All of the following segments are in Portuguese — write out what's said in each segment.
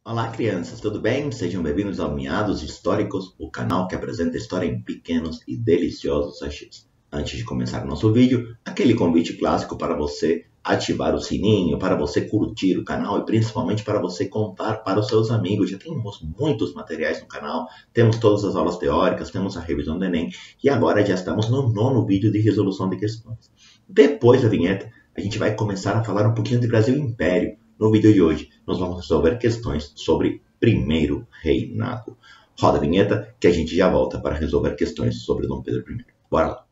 Olá, crianças, tudo bem? Sejam bem-vindos ao Miados Históricos, o canal que apresenta história em pequenos e deliciosos sachês. Antes de começar o nosso vídeo, aquele convite clássico para você ativar o sininho, para você curtir o canal e principalmente para você contar para os seus amigos. Já temos muitos materiais no canal, temos todas as aulas teóricas, temos a revisão do Enem e agora já estamos no 9º vídeo de resolução de questões. Depois da vinheta, a gente vai começar a falar um pouquinho de Brasil Império. No vídeo de hoje, nós vamos resolver questões sobre primeiro reinado. Roda a vinheta que a gente já volta para resolver questões sobre Dom Pedro I. Bora lá!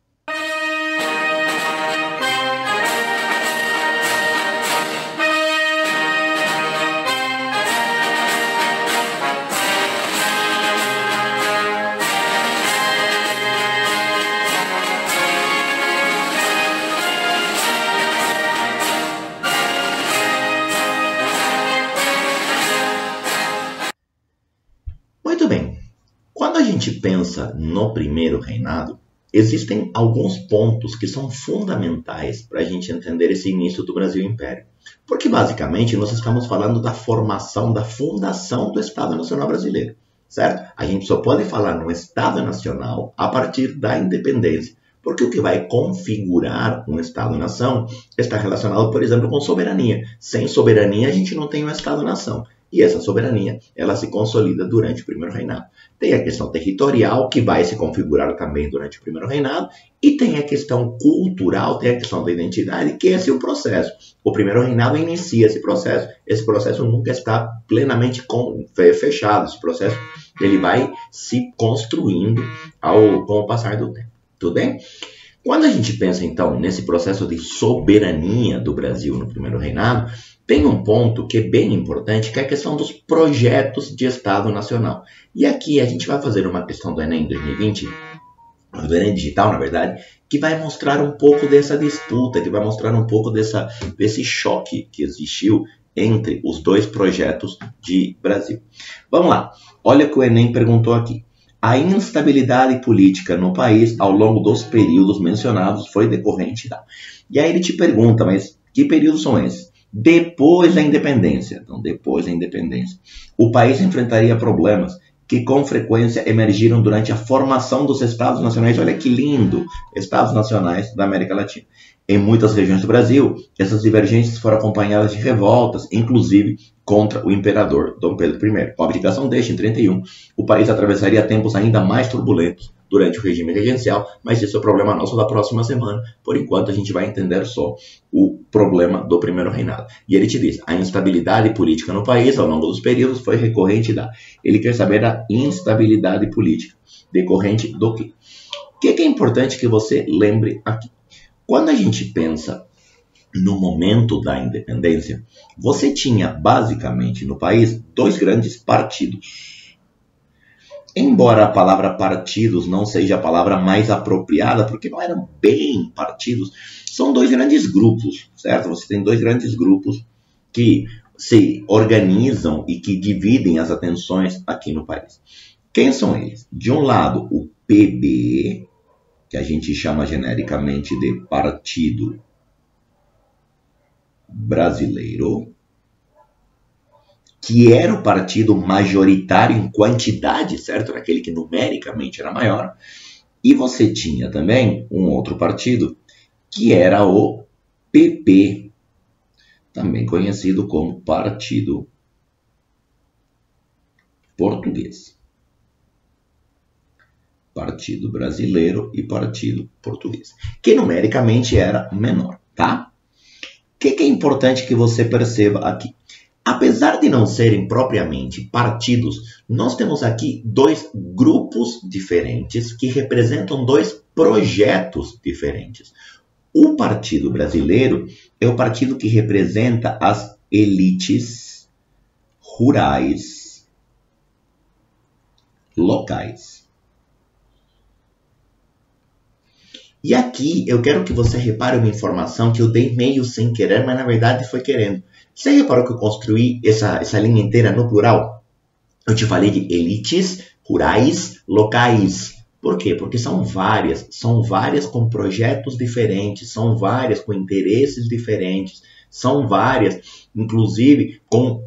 Muito bem, quando a gente pensa no primeiro reinado, existem alguns pontos que são fundamentais para a gente entender esse início do Brasil Império. Porque basicamente nós estamos falando da formação, da fundação do Estado Nacional Brasileiro, certo? A gente só pode falar no Estado Nacional a partir da independência. Porque o que vai configurar um Estado-nação está relacionado, por exemplo, com soberania. Sem soberania a gente não tem um Estado-nação. E essa soberania, ela se consolida durante o primeiro reinado. Tem a questão territorial, que vai se configurar também durante o primeiro reinado, e tem a questão cultural, tem a questão da identidade, que esse é o processo. O primeiro reinado inicia esse processo nunca está plenamente fechado, esse processo ele vai se construindo com o passar do tempo. Tudo bem? Quando a gente pensa, então, nesse processo de soberania do Brasil no primeiro reinado, tem um ponto que é bem importante, que é a questão dos projetos de Estado Nacional. E aqui a gente vai fazer uma questão do Enem 2020, do Enem Digital, na verdade, que vai mostrar um pouco dessa disputa, que vai mostrar um pouco desse choque que existiu entre os dois projetos de Brasil. Vamos lá, olha o que o Enem perguntou aqui. A instabilidade política no país ao longo dos períodos mencionados foi decorrente da... E aí ele te pergunta, mas que períodos são esses? Depois da independência. Então, depois da independência, o país enfrentaria problemas que com frequência emergiram durante a formação dos Estados Nacionais. Olha que lindo! Estados Nacionais da América Latina. Em muitas regiões do Brasil, essas divergências foram acompanhadas de revoltas, inclusive contra o imperador Dom Pedro I. Com a abdicação deste, em 31, o país atravessaria tempos ainda mais turbulentos durante o regime regencial, mas isso é o problema nosso da próxima semana. Por enquanto, a gente vai entender só o problema do primeiro reinado. E ele te diz, a instabilidade política no país, ao longo dos períodos, foi recorrente da... Ele quer saber da instabilidade política. Decorrente do quê? O que é importante que você lembre aqui? Quando a gente pensa no momento da independência, você tinha basicamente no país dois grandes partidos. Embora a palavra partidos não seja a palavra mais apropriada, porque não eram bem partidos, são dois grandes grupos, certo? Você tem dois grandes grupos que se organizam e que dividem as atenções aqui no país. Quem são eles? De um lado, o PB, que a gente chama genericamente de Partido Brasileiro, que era o partido majoritário em quantidade, certo? Era aquele que numericamente era maior. E você tinha também um outro partido, que era o PP, também conhecido como Partido Português. Partido Brasileiro e Partido Português, que numericamente era menor, tá? O que é importante que você perceba aqui? Apesar de não serem propriamente partidos, nós temos aqui dois grupos diferentes que representam dois projetos diferentes. O Partido Brasileiro é o partido que representa as elites rurais locais. E aqui eu quero que você repare uma informação que eu dei meio sem querer, mas na verdade foi querendo. Você reparou que eu construí essa linha inteira no plural? Eu te falei de elites rurais locais. Por quê? Porque são várias com projetos diferentes, são várias com interesses diferentes, são várias, inclusive, com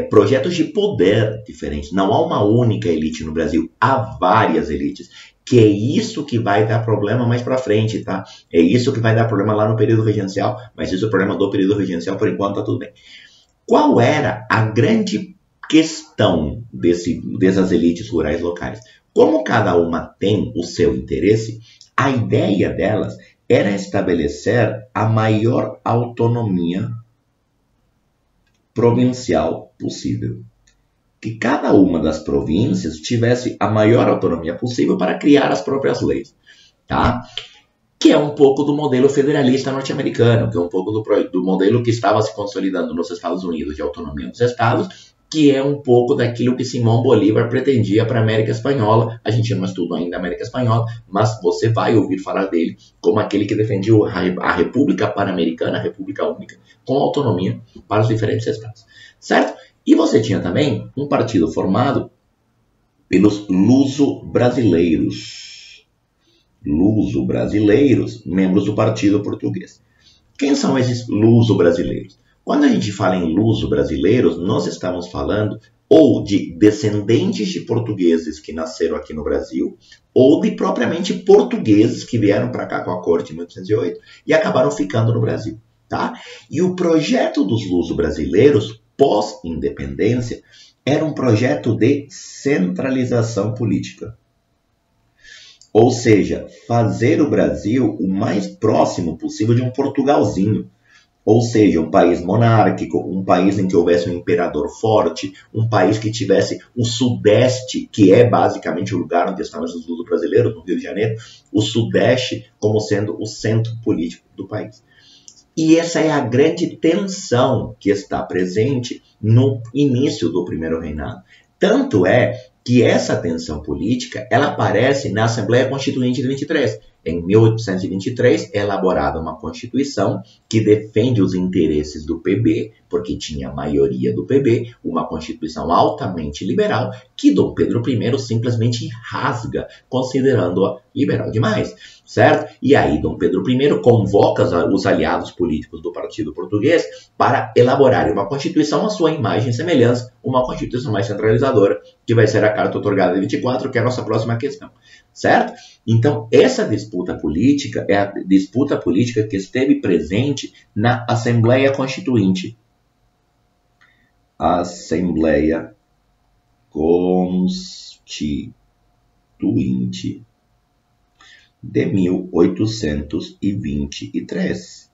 projetos de poder diferentes. Não há uma única elite no Brasil, há várias elites. Que é isso que vai dar problema mais para frente, tá? É isso que vai dar problema lá no período regencial, mas isso é o problema do período regencial, por enquanto tá tudo bem. Qual era a grande questão dessas elites rurais locais? Como cada uma tem o seu interesse, a ideia delas era estabelecer a maior autonomia provincial possível. Que cada uma das províncias tivesse a maior autonomia possível para criar as próprias leis, tá? Que é um pouco do modelo federalista norte-americano, que é um pouco do modelo que estava se consolidando nos Estados Unidos de autonomia dos estados, que é um pouco daquilo que Simão Bolívar pretendia para a América Espanhola. A gente não estuda ainda a América Espanhola, mas você vai ouvir falar dele como aquele que defendia a República Pan-Americana, a República Única, com autonomia para os diferentes estados, certo? E você tinha também um partido formado pelos luso-brasileiros. Luso-brasileiros, membros do Partido Português. Quem são esses luso-brasileiros? Quando a gente fala em luso-brasileiros, nós estamos falando ou de descendentes de portugueses que nasceram aqui no Brasil, ou de propriamente portugueses que vieram para cá com a corte em 1808 e acabaram ficando no Brasil, tá? E o projeto dos luso-brasileiros pós-independência, era um projeto de centralização política. Ou seja, fazer o Brasil o mais próximo possível de um Portugalzinho. Ou seja, um país monárquico, um país em que houvesse um imperador forte, um país que tivesse o Sudeste, que é basicamente o lugar onde estão os luso-brasileiros, no Rio de Janeiro, o Sudeste como sendo o centro político do país. E essa é a grande tensão que está presente no início do primeiro reinado. Tanto é que essa tensão política ela aparece na Assembleia Constituinte de 23. Em 1823, é elaborada uma Constituição que defende os interesses do PB, porque tinha a maioria do PB, uma Constituição altamente liberal, que Dom Pedro I simplesmente rasga, considerando-a liberal demais, certo? E aí Dom Pedro I convoca os aliados políticos do Partido Português para elaborarem uma Constituição à sua imagem e semelhança, uma Constituição mais centralizadora, que vai ser a Carta Outorgada de 24, que é a nossa próxima questão, certo? Então, essa disputa política é a disputa política que esteve presente na Assembleia Constituinte. Assembleia Constituinte de 1823.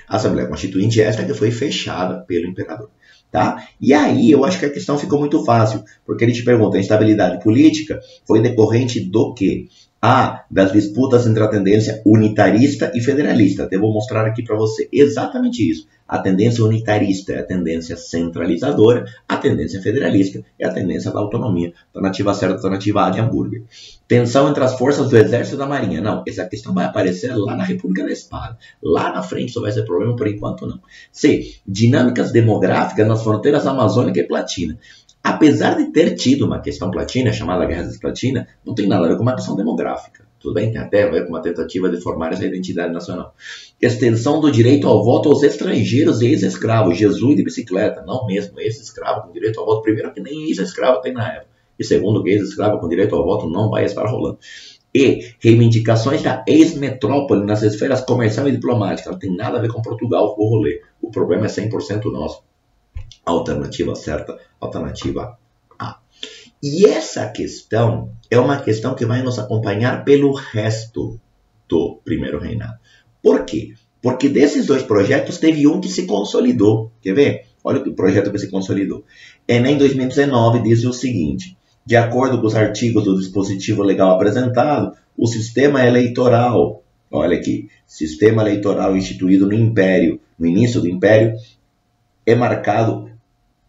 A Assembleia Constituinte é esta que foi fechada pelo imperador. Tá? E aí eu acho que a questão ficou muito fácil, porque ele te pergunta, a instabilidade política foi decorrente do quê? Das disputas entre a tendência unitarista e federalista. Eu vou mostrar aqui para você exatamente isso. A tendência unitarista é a tendência centralizadora, a tendência federalista é a tendência da autonomia. Alternativa certa, alternativa A de hambúrguer. Tensão entre as forças do exército e da marinha. Não, essa questão vai aparecer lá na República da Espada. Lá na frente isso vai ser problema, por enquanto não. C. Dinâmicas demográficas nas fronteiras amazônica e platina. Apesar de ter tido uma questão platina, chamada Guerra das Platina, não tem nada a ver com uma questão demográfica. Tudo bem? Tem até a ver com uma tentativa de formar essa identidade nacional. Extensão do direito ao voto aos estrangeiros e ex-escravos. Jesus de bicicleta. Não mesmo, ex-escravo com direito ao voto. Primeiro que nem ex-escravo tem na época. E segundo que ex-escravo com direito ao voto não vai estar rolando. E reivindicações da ex-metrópole nas esferas comercial e diplomática. Não tem nada a ver com Portugal o rolê. O problema é 100% nosso. Alternativa certa, alternativa A. E essa questão é uma questão que vai nos acompanhar pelo resto do primeiro reinado. Por quê? Porque desses dois projetos teve um que se consolidou. Quer ver? Olha o projeto que se consolidou. Enem 2019 diz o seguinte: de acordo com os artigos do dispositivo legal apresentado, o sistema eleitoral, olha aqui, sistema eleitoral instituído no Império, no início do Império, é marcado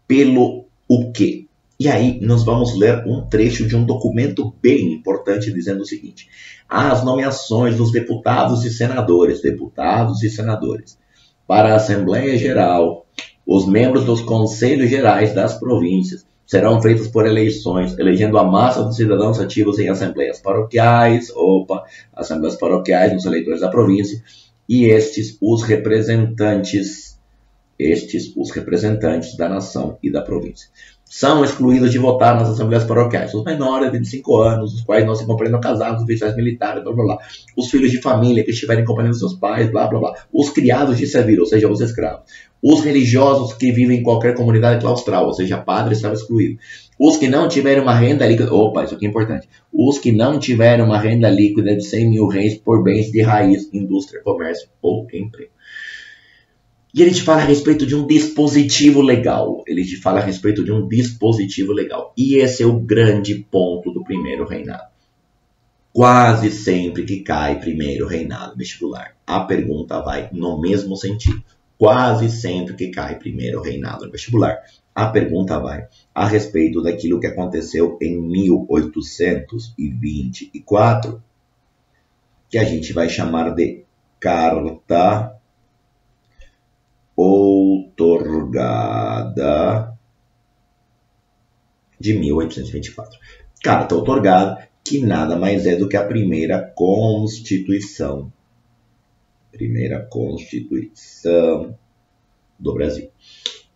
pelo o quê? E aí nós vamos ler um trecho de um documento bem importante dizendo o seguinte: as nomeações dos deputados e senadores para a Assembleia Geral, os membros dos Conselhos Gerais das províncias serão feitas por eleições, elegendo a massa dos cidadãos ativos em assembleias paroquiais, assembleias paroquiais nos eleitores da província, e estes os representantes estes os representantes da nação e da província. São excluídos de votar nas assembleias paroquiais os menores de 25 anos, os quais não se compreendam casados, oficiais militares, blá, blá, blá. Os filhos de família que estiverem em companhia dos seus pais, blá, blá, blá. Os criados de servir, ou seja, os escravos. Os religiosos que vivem em qualquer comunidade claustral, ou seja, padre estava excluído. Os que não tiverem uma renda líquida, isso aqui é importante. Os que não tiverem uma renda líquida de 100 mil réis por bens de raiz, indústria, comércio ou emprego. E ele te fala a respeito de um dispositivo legal. Ele te fala a respeito de um dispositivo legal. E esse é o grande ponto do primeiro reinado. Quase sempre que cai primeiro reinado vestibular, a pergunta vai no mesmo sentido. Quase sempre que cai primeiro reinado vestibular, a pergunta vai a respeito daquilo que aconteceu em 1824, que a gente vai chamar de Carta outorgada de 1824. Carta outorgada, que nada mais é do que a primeira Constituição. Primeira Constituição do Brasil.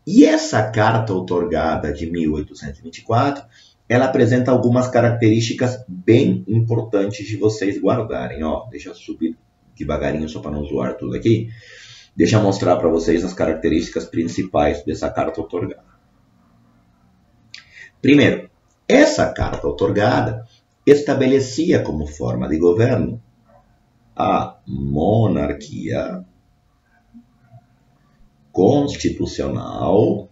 E essa carta outorgada de 1824, ela apresenta algumas características bem importantes de vocês guardarem. Deixa eu subir devagarinho só para não zoar tudo aqui. Deixa eu mostrar para vocês as características principais dessa carta outorgada. Primeiro, essa carta outorgada estabelecia como forma de governo a monarquia constitucional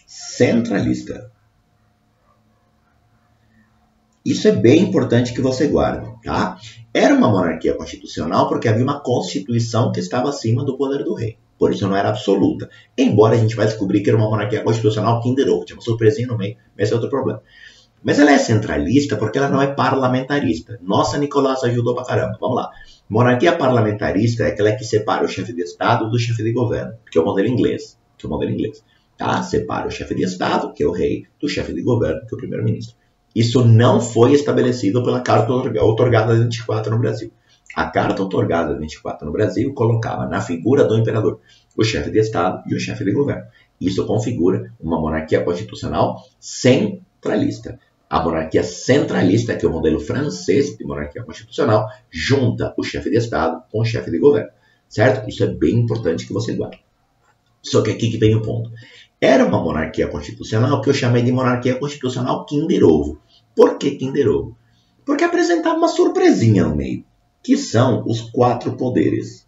centralista. Isso é bem importante que você guarde, tá? Era uma monarquia constitucional porque havia uma constituição que estava acima do poder do rei. Por isso não era absoluta. Embora a gente vai descobrir que era uma monarquia constitucional Kinder Ovo. Tinha uma surpresinha no meio, mas esse é outro problema. Mas ela é centralista porque ela não é parlamentarista. Nossa, Nicolás ajudou pra caramba. Vamos lá. Monarquia parlamentarista é aquela que separa o chefe de Estado do chefe de governo, que é o modelo inglês. Tá? Separa o chefe de Estado, que é o rei, do chefe de governo, que é o primeiro-ministro. Isso não foi estabelecido pela Carta outorgada de 24 no Brasil. A Carta outorgada de 24 no Brasil colocava na figura do imperador o chefe de Estado e o chefe de governo. Isso configura uma monarquia constitucional centralista. A monarquia centralista, que é o modelo francês de monarquia constitucional, junta o chefe de Estado com o chefe de governo. Certo? Isso é bem importante que você guarde. Só que aqui que vem o ponto. Era uma monarquia constitucional que eu chamei de monarquia constitucional Kinder Ovo. Por que Kinder Ovo? Porque apresentava uma surpresinha no meio, que são os 4 poderes.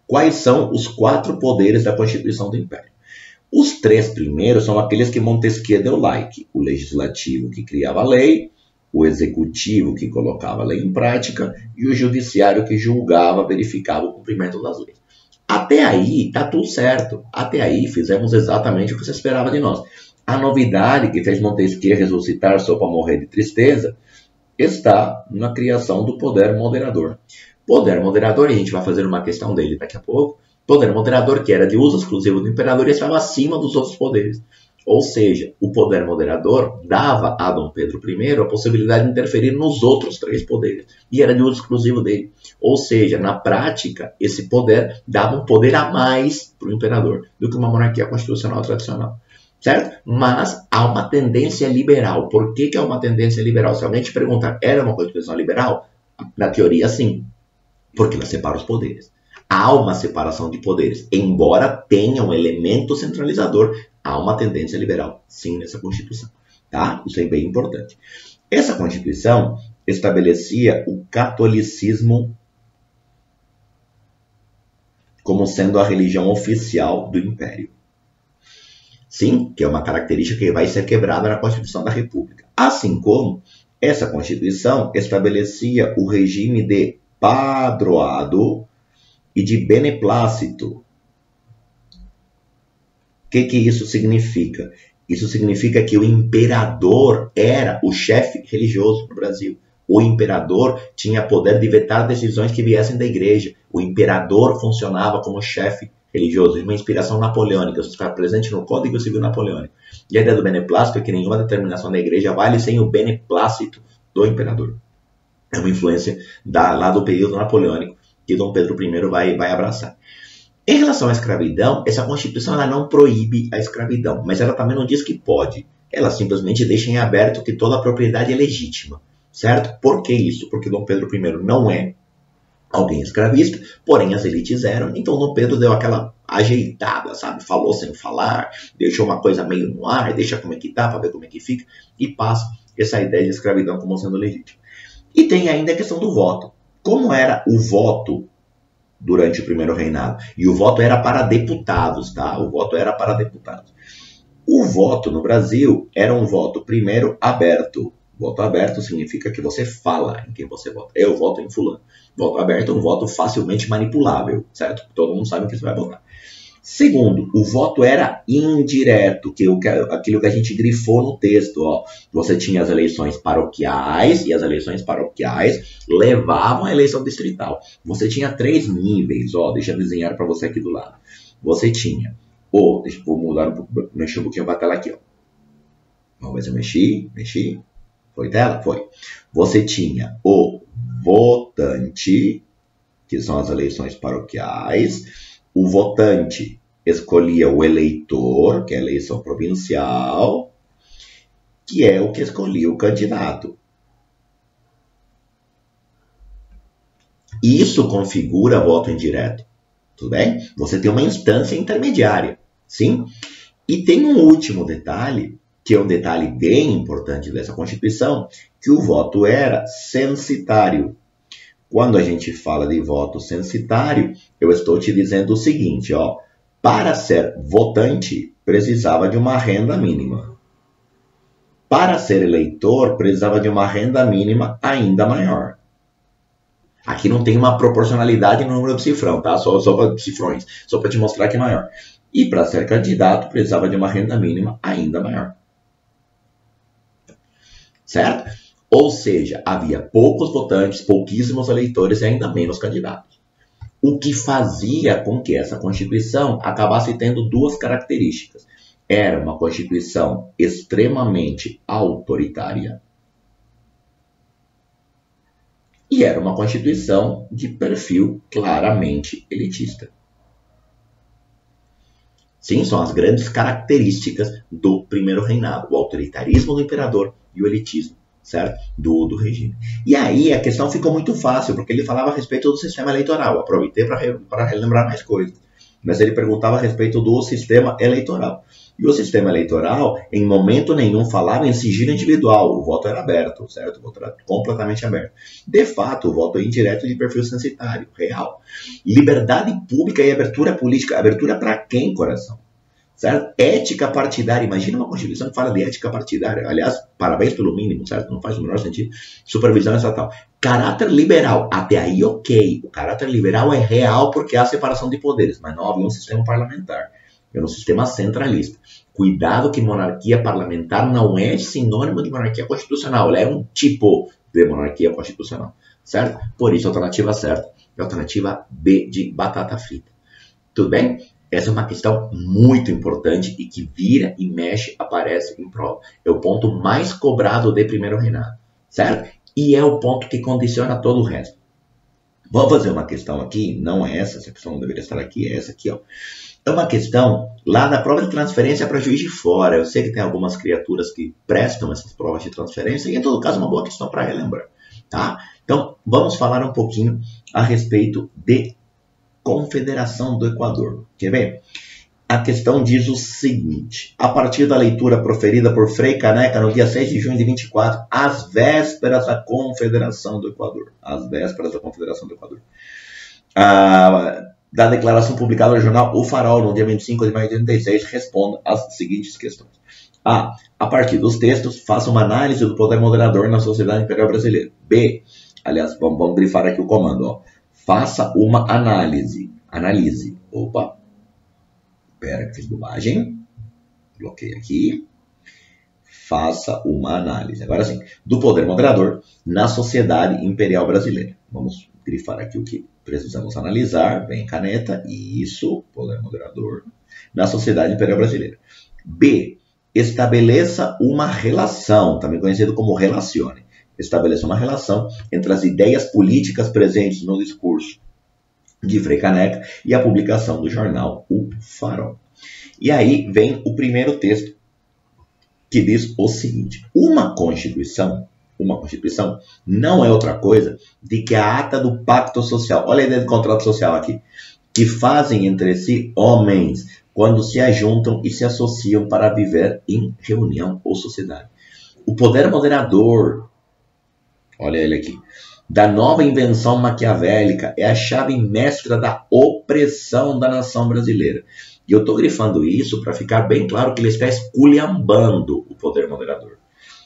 Quais são os 4 poderes da Constituição do Império? Os 3 primeiros são aqueles que Montesquieu deu like. O legislativo, que criava a lei, o executivo, que colocava a lei em prática, e o judiciário, que julgava, verificava o cumprimento das leis. Até aí, tá tudo certo. Até aí, fizemos exatamente o que você esperava de nós. A novidade que fez Montesquieu ressuscitar só para morrer de tristeza está na criação do poder moderador. Poder moderador, e a gente vai fazer uma questão dele daqui a pouco, poder moderador que era de uso exclusivo do imperador e estava acima dos outros poderes. Ou seja, o poder moderador dava a Dom Pedro I a possibilidade de interferir nos outros 3 poderes. E era de uso exclusivo dele. Ou seja, na prática, esse poder dava um poder a mais para o imperador do que uma monarquia constitucional tradicional. Certo? Mas há uma tendência liberal. Por que há uma tendência liberal? Se alguém te perguntar, era uma Constituição liberal? Na teoria, sim. Porque ela separa os poderes. Há uma separação de poderes. Embora tenha um elemento centralizador, há uma tendência liberal, sim, nessa Constituição. Tá? Isso é bem importante. Essa Constituição estabelecia o catolicismo como sendo a religião oficial do Império. Sim, que é uma característica que vai ser quebrada na Constituição da República. Assim como essa Constituição estabelecia o regime de padroado e de beneplácito. O que isso significa? Isso significa que o imperador era o chefe religioso no Brasil. O imperador tinha poder de vetar decisões que viessem da igreja. O imperador funcionava como chefe religioso, uma inspiração napoleônica, isso está presente no Código Civil Napoleônico. E a ideia do beneplácito é que nenhuma determinação da igreja vale sem o beneplácito do imperador. É uma influência lá do período napoleônico que Dom Pedro I vai abraçar. Em relação à escravidão, essa Constituição ela não proíbe a escravidão, mas ela também não diz que pode. Ela simplesmente deixa em aberto que toda a propriedade é legítima, certo? Por que isso? Porque Dom Pedro I não é alguém escravista, porém as elites eram. Então Dom Pedro deu aquela ajeitada, sabe? Falou sem falar, deixou uma coisa meio no ar, deixa como é que tá, para ver como é que fica, e passa essa ideia de escravidão como sendo legítima. E tem ainda a questão do voto. Como era o voto durante o primeiro reinado? E o voto era para deputados, tá? O voto era para deputados. O voto no Brasil era um voto, primeiro, aberto. Voto aberto significa que você fala em quem você vota. Eu voto em fulano. Voto aberto é um voto facilmente manipulável, certo? Todo mundo sabe que você vai votar. Segundo, o voto era indireto, aquilo que a gente grifou no texto. Ó. Você tinha as eleições paroquiais, e as eleições paroquiais levavam à eleição distrital. Você tinha 3 níveis, ó, deixa eu desenhar para você aqui do lado. Você tinha, vou mudar mexer um pouquinho para a tela aqui. Ó. Vamos ver se eu mexi. Foi tela? Foi. Você tinha o votante, que são as eleições paroquiais. O votante escolhia o eleitor, que é a eleição provincial, que é o que escolhia o candidato. Isso configura voto indireto. Tudo bem? Você tem uma instância intermediária. Sim? E tem um último detalhe, que é um detalhe bem importante dessa Constituição, que o voto era censitário. Quando a gente fala de voto censitário, eu estou te dizendo o seguinte, ó, para ser votante, precisava de uma renda mínima. Para ser eleitor, precisava de uma renda mínima ainda maior. Aqui não tem uma proporcionalidade no número de cifrão, tá? Só para cifrões, só para te mostrar que é maior. E para ser candidato, precisava de uma renda mínima ainda maior. Certo? Ou seja, havia poucos votantes, pouquíssimos eleitores e ainda menos candidatos. O que fazia com que essa Constituição acabasse tendo 2 características. Era uma Constituição extremamente autoritária e era uma Constituição de perfil claramente elitista. Sim, são as grandes características do primeiro reinado, o autoritarismo do imperador e o elitismo, certo? Do regime. E aí a questão ficou muito fácil, porque ele falava a respeito do sistema eleitoral. Aproveitei para relembrar mais coisas. Mas ele perguntava a respeito do sistema eleitoral. E o sistema eleitoral, em momento nenhum, falava em sigilo individual. O voto era aberto, certo? O voto era completamente aberto. De fato, o voto é indireto de perfil censitário, real. Liberdade pública e abertura política. Abertura para quem, coração? Certo? Ética partidária. Imagina uma Constituição que fala de ética partidária. Aliás, parabéns pelo mínimo, certo? Não faz o menor sentido. Supervisão estatal. Caráter liberal. Até aí, ok. O caráter liberal é real porque há separação de poderes, mas não havia um sistema parlamentar. Era um sistema centralista. Cuidado que monarquia parlamentar não é sinônimo de monarquia constitucional. Ela é um tipo de monarquia constitucional. Certo? Por isso, a alternativa certa é a alternativa B de batata frita. Tudo bem? Essa é uma questão muito importante e que vira e mexe, aparece em prova. É o ponto mais cobrado de primeiro reinado, certo? E é o ponto que condiciona todo o resto. Vamos fazer uma questão aqui, não é essa questão não deveria estar aqui, é essa aqui, ó. É uma questão lá da prova de transferência para Juiz de Fora. Eu sei que tem algumas criaturas que prestam essas provas de transferência e, em todo caso, é uma boa questão para relembrar, tá? Então, vamos falar um pouquinho a respeito de Confederação do Equador. Quer ver? A questão diz o seguinte: a partir da leitura proferida por Frei Caneca no dia 6 de junho de 24, às vésperas da Confederação do Equador. Às vésperas da Confederação do Equador. Da declaração publicada no jornal O Farol, no dia 25 de maio de 86, responda às seguintes questões. A. A partir dos textos, faça uma análise do poder moderador na sociedade imperial brasileira. B. Aliás, vamos grifar aqui o comando, ó. Faça uma análise. Analise. Opa. Espera que fiz bobagem. Bloqueei aqui. Faça uma análise. Agora sim. Do poder moderador na sociedade imperial brasileira. Vamos grifar aqui o que precisamos analisar. Vem caneta. Isso. Poder moderador na sociedade imperial brasileira. B. Estabeleça uma relação, também conhecido como relacione, estabeleceu uma relação entre as ideias políticas presentes no discurso de Frei Caneca e a publicação do jornal O Farol. E aí vem o primeiro texto, que diz o seguinte: uma Constituição não é outra coisa do que a ata do pacto social. Olha a ideia do contrato social aqui. Que fazem entre si homens quando se ajuntam e se associam para viver em reunião ou sociedade. O poder moderador, olha ele aqui, da nova invenção maquiavélica é a chave mestra da opressão da nação brasileira. E eu estou grifando isso para ficar bem claro que ele está esculhambando o poder moderador.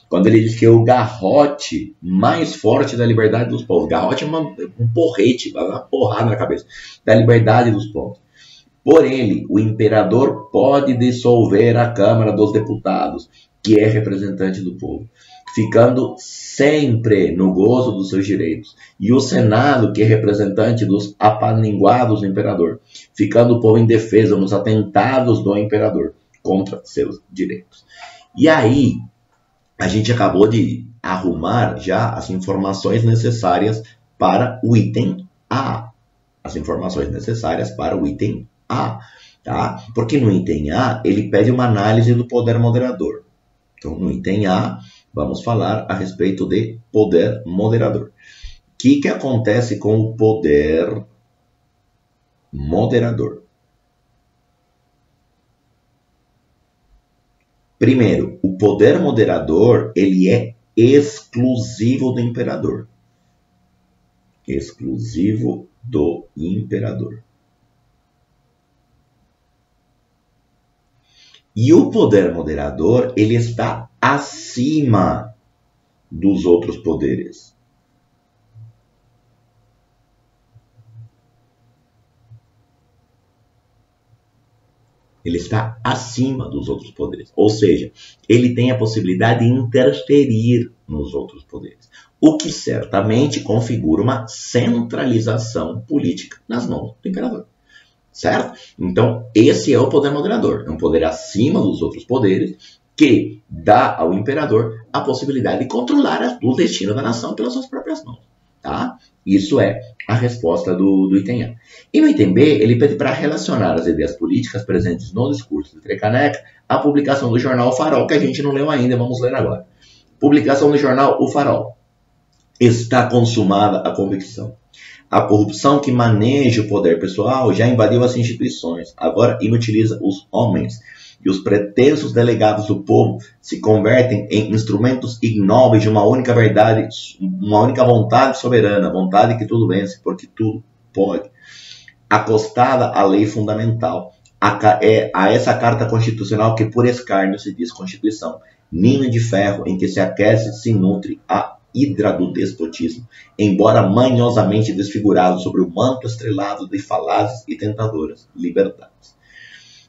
Quando ele diz que é o garrote mais forte da liberdade dos povos. Garrote é um porrete, uma porrada na cabeça. Da liberdade dos povos. Por ele, o imperador pode dissolver a Câmara dos Deputados, que é representante do povo, ficando sempre no gozo dos seus direitos. E o Senado, que é representante dos apaninguados do imperador, ficando o povo indefeso nos atentados do imperador contra seus direitos. E aí, a gente acabou de arrumar já as informações necessárias para o item A. As informações necessárias para o item A. Tá? Porque no item A, ele pede uma análise do poder moderador. Então, no item A, vamos falar a respeito de poder moderador. O que acontece com o poder moderador? Primeiro, o poder moderador, ele é exclusivo do imperador. Exclusivo do imperador. E o poder moderador, ele está acima dos outros poderes. Ele está acima dos outros poderes. Ou seja, ele tem a possibilidade de interferir nos outros poderes. O que certamente configura uma centralização política nas mãos do imperador. Certo? Então, esse é o poder moderador. É um poder acima dos outros poderes que dá ao imperador a possibilidade de controlar o destino da nação pelas suas próprias mãos. Tá? Isso é a resposta do item A. E no item B, ele pede para relacionar as ideias políticas presentes no discurso de Frei Caneca à publicação do jornal O Farol, que a gente não leu ainda, vamos ler agora. Publicação do jornal O Farol. Está consumada a convicção. A corrupção que maneja o poder pessoal já invadiu as instituições, agora inutiliza os homens. E os pretensos delegados do povo se convertem em instrumentos ignóbeis de uma única verdade, uma única vontade soberana, vontade que tudo vence, porque tudo pode. Acostada à lei fundamental, a essa carta constitucional que por escárnio se diz Constituição, ninho de ferro em que se aquece e se nutre a hidra do despotismo, embora manhosamente desfigurado sobre o manto estrelado de falácias e tentadoras liberdades.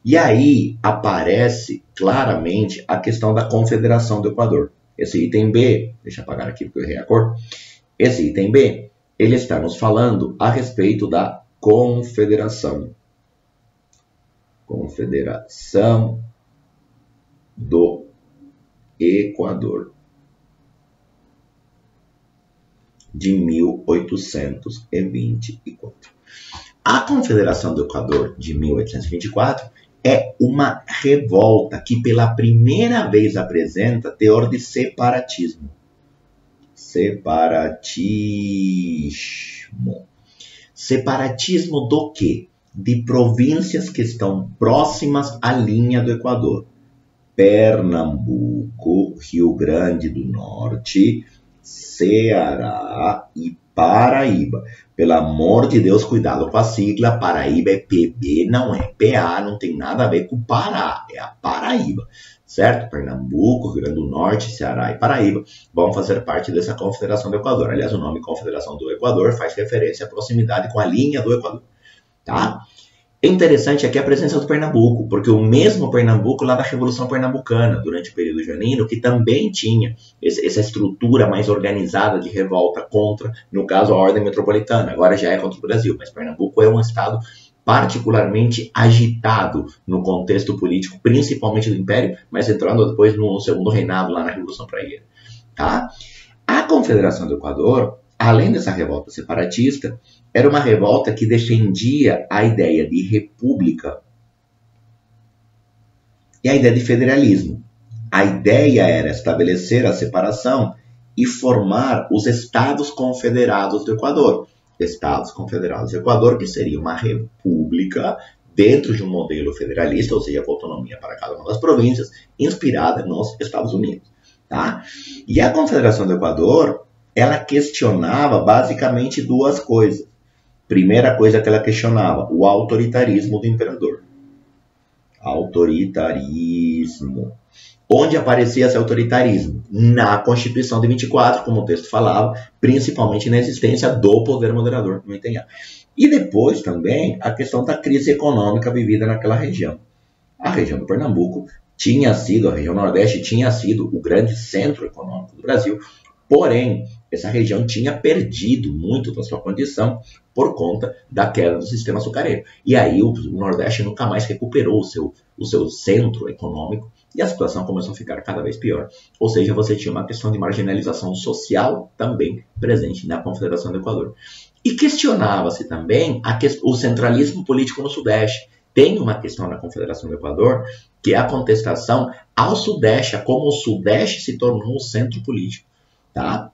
E aí aparece claramente a questão da Confederação do Equador. Esse item B, deixa eu apagar aqui porque eu errei a cor. Esse item B, ele está nos falando a respeito da Confederação. Confederação do Equador. De 1824. A Confederação do Equador de 1824 é uma revolta que pela primeira vez apresenta teor de separatismo. Separatismo. Separatismo do quê? De províncias que estão próximas à linha do Equador. Pernambuco, Rio Grande do Norte, Ceará e Paraíba. Pelo amor de Deus, cuidado com a sigla. Paraíba é PB, não é PA, não tem nada a ver com Pará, é a Paraíba, certo? Pernambuco, Rio Grande do Norte, Ceará e Paraíba vão fazer parte dessa Confederação do Equador. Aliás, o nome Confederação do Equador faz referência à proximidade com a linha do Equador, tá? É interessante aqui a presença do Pernambuco, porque o mesmo Pernambuco lá da Revolução Pernambucana, durante o período junino, que também tinha essa estrutura mais organizada de revolta contra, no caso, a ordem metropolitana. Agora já é contra o Brasil, mas Pernambuco é um estado particularmente agitado no contexto político, principalmente do Império, mas entrando depois no segundo reinado, lá na Revolução Praieira. Tá? A Confederação do Equador, além dessa revolta separatista, era uma revolta que defendia a ideia de república e a ideia de federalismo. A ideia era estabelecer a separação e formar os Estados Confederados do Equador. Estados Confederados do Equador, que seria uma república dentro de um modelo federalista, ou seja, com autonomia para cada uma das províncias, inspirada nos Estados Unidos. Tá? E a Confederação do Equador, ela questionava basicamente duas coisas. Primeira coisa que ela questionava, o autoritarismo do imperador. Autoritarismo. Onde aparecia esse autoritarismo? Na Constituição de 24, como o texto falava, principalmente na existência do poder moderador no INTEA. E depois também a questão da crise econômica vivida naquela região. A região do Pernambuco tinha sido, a região Nordeste tinha sido o grande centro econômico do Brasil, porém, essa região tinha perdido muito da sua condição por conta da queda do sistema açucareiro. E aí o Nordeste nunca mais recuperou o seu centro econômico e a situação começou a ficar cada vez pior. Ou seja, você tinha uma questão de marginalização social também presente na Confederação do Equador. E questionava-se também o centralismo político no Sudeste. Tem uma questão na Confederação do Equador, que é a contestação ao Sudeste, a como o Sudeste se tornou o centro político. Tá?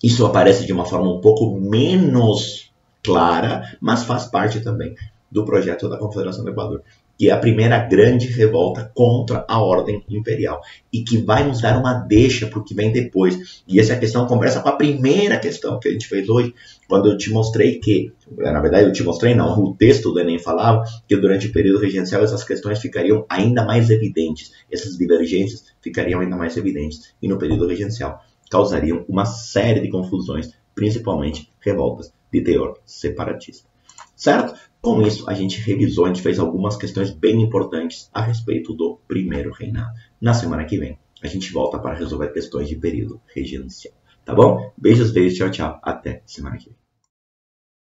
Isso aparece de uma forma um pouco menos clara, mas faz parte também do projeto da Confederação do Equador, que é a primeira grande revolta contra a ordem imperial e que vai nos dar uma deixa para o que vem depois. E essa questão conversa com a primeira questão que a gente fez hoje, quando eu te mostrei que, na verdade eu te mostrei não, o texto do Enem falava que durante o período regencial essas questões ficariam ainda mais evidentes, essas divergências ficariam ainda mais evidentes, e no período regencial causariam uma série de confusões, principalmente revoltas de teor separatista. Certo? Com isso, a gente revisou, a gente fez algumas questões bem importantes a respeito do primeiro reinado. Na semana que vem, a gente volta para resolver questões de período regencial. Tá bom? Beijos, tchau, tchau. Até semana que vem.